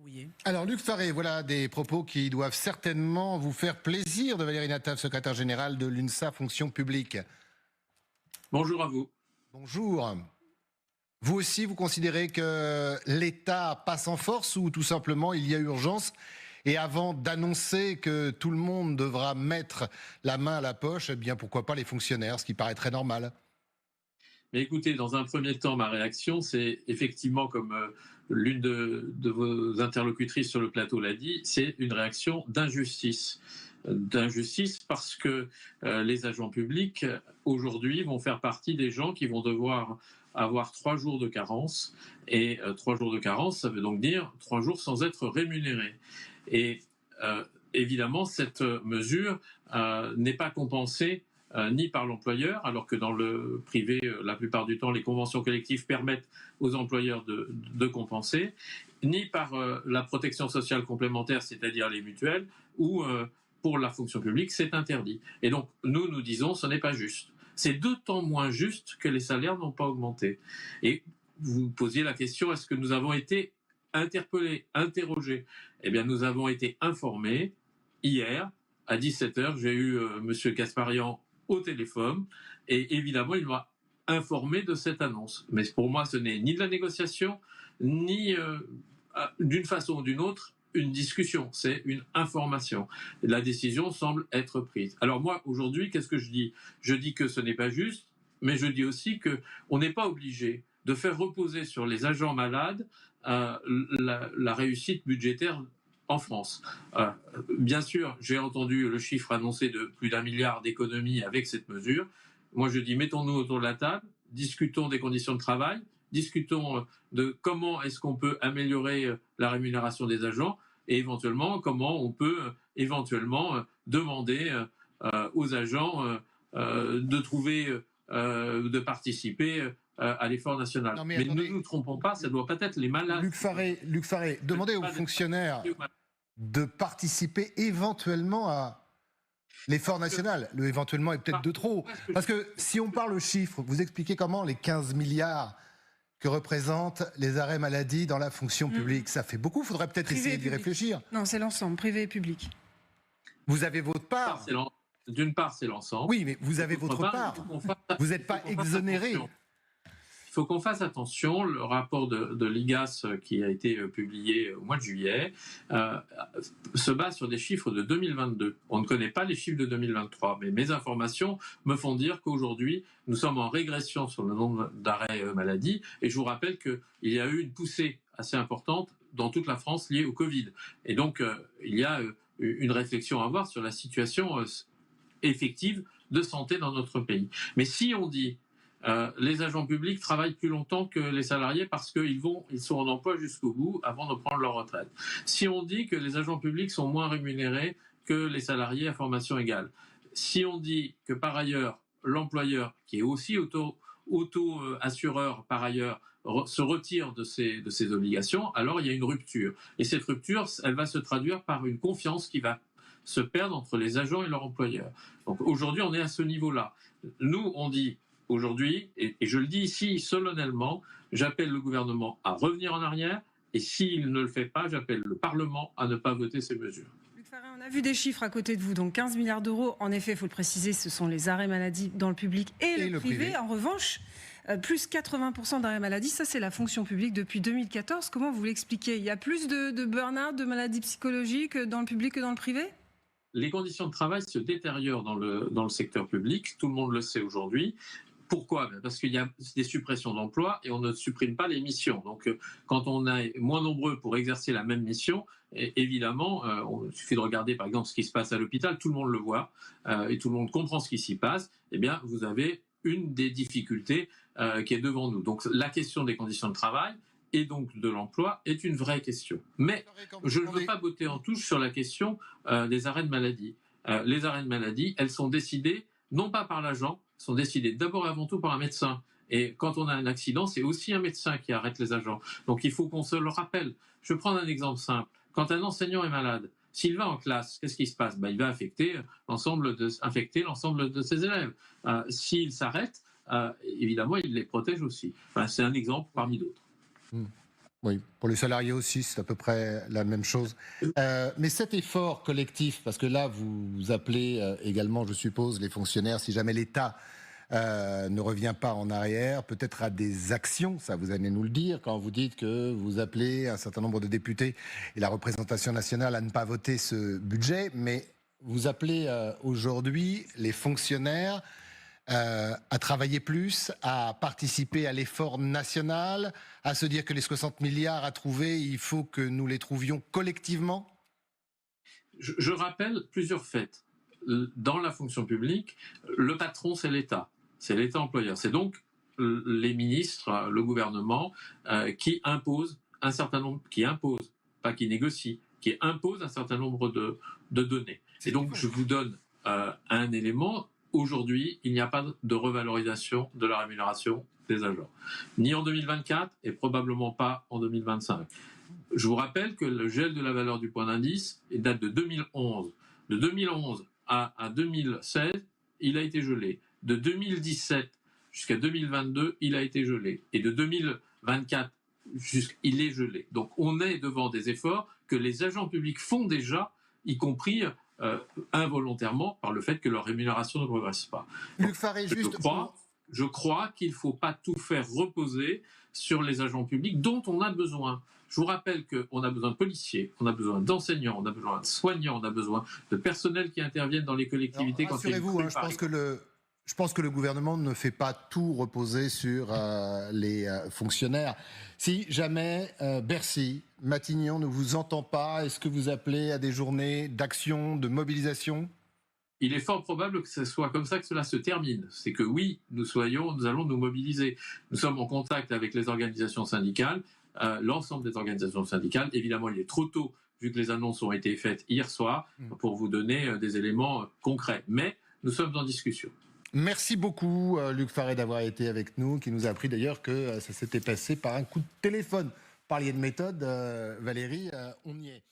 verrouillé. Alors Luc Faré, voilà des propos qui doivent certainement vous faire plaisir de Valérie Nataf, secrétaire générale de l'UNSA Fonction publique. Bonjour à vous. Bonjour. Vous aussi, vous considérez que l'État passe en force ou tout simplement il y a urgence? Et avant d'annoncer que tout le monde devra mettre la main à la poche, eh bien pourquoi pas les fonctionnaires, ce qui paraît très normal. Mais écoutez, dans un premier temps, ma réaction, c'est effectivement, comme l'une de vos interlocutrices sur le plateau l'a dit, c'est une réaction d'injustice. D'injustice parce que les agents publics, aujourd'hui, vont faire partie des gens qui vont devoir avoir 3 jours de carence. Et 3 jours de carence, ça veut donc dire 3 jours sans être rémunérés. Et évidemment, cette mesure n'est pas compensée ni par l'employeur, alors que dans le privé, la plupart du temps, les conventions collectives permettent aux employeurs de compenser, ni par la protection sociale complémentaire, c'est-à-dire les mutuelles, ou pour la fonction publique, c'est interdit. Et donc, nous disons, ce n'est pas juste. C'est d'autant moins juste que les salaires n'ont pas augmenté. Et vous posiez la question, est-ce que nous avons été interpellés, interrogés? Eh bien, nous avons été informés hier, à 17h, j'ai eu M. Gasparian au téléphone, et évidemment, il m'a informé de cette annonce. Mais pour moi, ce n'est ni de la négociation, ni d'une façon ou d'une autre, une discussion, c'est une information. La décision semble être prise. Alors moi, aujourd'hui, qu'est-ce que je dis? Je dis que ce n'est pas juste, mais je dis aussi qu'on n'est pas obligé de faire reposer sur les agents malades la réussite budgétaire en France. Bien sûr, j'ai entendu le chiffre annoncé de plus d'1 milliard d'économies avec cette mesure. Moi, je dis, mettons-nous autour de la table, discutons des conditions de travail, discutons de comment est-ce qu'on peut améliorer la rémunération des agents et éventuellement comment on peut éventuellement demander aux agents de trouver, de participer à l'effort national. Non, mais ne nous trompons pas, ça ne doit pas être les malades. Luc Faré, demandez aux fonctionnaires de participer éventuellement à l'effort national. Le éventuellement est peut-être de trop. Parce que si on parle chiffres, vous expliquez comment les 15 milliards que représentent les arrêts maladie dans la fonction publique. Ça fait beaucoup, il faudrait peut-être essayer d'y réfléchir. Non, c'est l'ensemble, privé et public. Vous avez votre part. D'une part, c'est l'ensemble. Oui, mais vous avez votre part. Vous n'êtes pas exonéré. Il faut qu'on fasse attention. Le rapport de l'IGAS qui a été publié au mois de juillet se base sur des chiffres de 2022. On ne connaît pas les chiffres de 2023, mais mes informations me font dire qu'aujourd'hui, nous sommes en régression sur le nombre d'arrêts maladie. Et je vous rappelle qu'il y a eu une poussée assez importante dans toute la France liée au Covid. Et donc, il y a une réflexion à avoir sur la situation effective de santé dans notre pays. Mais si on dit les agents publics travaillent plus longtemps que les salariés parce qu'ils sont en emploi jusqu'au bout avant de prendre leur retraite. Si on dit que les agents publics sont moins rémunérés que les salariés à formation égale. Si on dit que par ailleurs, l'employeur, qui est aussi auto-assureur par ailleurs, se retire de ses obligations, alors il y a une rupture. Et cette rupture, elle va se traduire par une confiance qui va se perdre entre les agents et leur employeur. Donc aujourd'hui, on est à ce niveau-là. Nous, on dit aujourd'hui, et je le dis ici solennellement, j'appelle le gouvernement à revenir en arrière, et s'il ne le fait pas, j'appelle le Parlement à ne pas voter ces mesures. Luc Faré, on a vu des chiffres à côté de vous, donc 15 milliards d'euros. En effet, il faut le préciser, ce sont les arrêts maladie dans le public et le privé. En revanche, plus 80% d'arrêts maladie, ça c'est la fonction publique depuis 2014. Comment vous l'expliquez? Il y a plus de burn-out, de maladies psychologiques dans le public que dans le privé? Les conditions de travail se détériorent dans le secteur public, tout le monde le sait aujourd'hui. Pourquoi? Parce qu'il y a des suppressions d'emplois et on ne supprime pas les missions. Donc, quand on est moins nombreux pour exercer la même mission, évidemment, il suffit de regarder par exemple ce qui se passe à l'hôpital, tout le monde le voit et tout le monde comprend ce qui s'y passe. Eh bien, vous avez une des difficultés qui est devant nous. Donc, la question des conditions de travail et donc de l'emploi est une vraie question. Mais je ne veux pas botter en touche sur la question des arrêts de maladie. Les arrêts de maladie, elles sont décidées non pas par l'agent, sont décidées d'abord et avant tout par un médecin. Et quand on a un accident, c'est aussi un médecin qui arrête les agents. Donc il faut qu'on se le rappelle. Je vais prendre un exemple simple. Quand un enseignant est malade, s'il va en classe, qu'est-ce qui se passe? Il va infecter l'ensemble de ses élèves. S'il s'arrête, évidemment, il les protège aussi. C'est un exemple parmi d'autres. Oui, pour les salariés aussi, c'est à peu près la même chose. Mais cet effort collectif, parce que là, vous appelez également, je suppose, les fonctionnaires, si jamais l'État ne revient pas en arrière, peut-être à des actions, ça vous allez nous le dire, quand vous dites que vous appelez un certain nombre de députés et la représentation nationale à ne pas voter ce budget, mais vous appelez aujourd'hui les fonctionnaires à travailler plus, à participer à l'effort national, à se dire que les 60 milliards à trouver, il faut que nous les trouvions collectivement? Je rappelle plusieurs faits. Dans la fonction publique, le patron, c'est l'État. C'est l'État employeur. C'est donc les ministres, le gouvernement, qui imposent un certain nombre, pas qui négocient, qui imposent un certain nombre de données. Et donc, je vous donne un élément. Aujourd'hui, il n'y a pas de revalorisation de la rémunération des agents, ni en 2024 et probablement pas en 2025. Je vous rappelle que le gel de la valeur du point d'indice date de 2011. De 2011 à 2016, il a été gelé. De 2017 jusqu'à 2022, il a été gelé. Et de 2024, il est gelé. Donc on est devant des efforts que les agents publics font déjà, y compris involontairement par le fait que leur rémunération ne progresse pas. Luc Faré, Je crois qu'il ne faut pas tout faire reposer sur les agents publics dont on a besoin. Je vous rappelle qu'on a besoin de policiers, on a besoin d'enseignants, on a besoin de soignants, on a besoin de personnel qui interviennent dans les collectivités. Rassurez-vous, je pense que le gouvernement ne fait pas tout reposer sur les fonctionnaires. Si jamais Bercy, Matignon ne vous entend pas, est-ce que vous appelez à des journées d'action, de mobilisation ? Il est fort probable que ce soit comme ça que cela se termine. C'est que oui, nous allons nous mobiliser. Nous sommes en contact avec les organisations syndicales, l'ensemble des organisations syndicales. Évidemment, il est trop tôt, vu que les annonces ont été faites hier soir, pour vous donner des éléments concrets. Mais nous sommes en discussion. Merci beaucoup, Luc Faré, d'avoir été avec nous, qui nous a appris d'ailleurs que ça s'était passé par un coup de téléphone. Vous parliez de méthode, Valérie, on y est.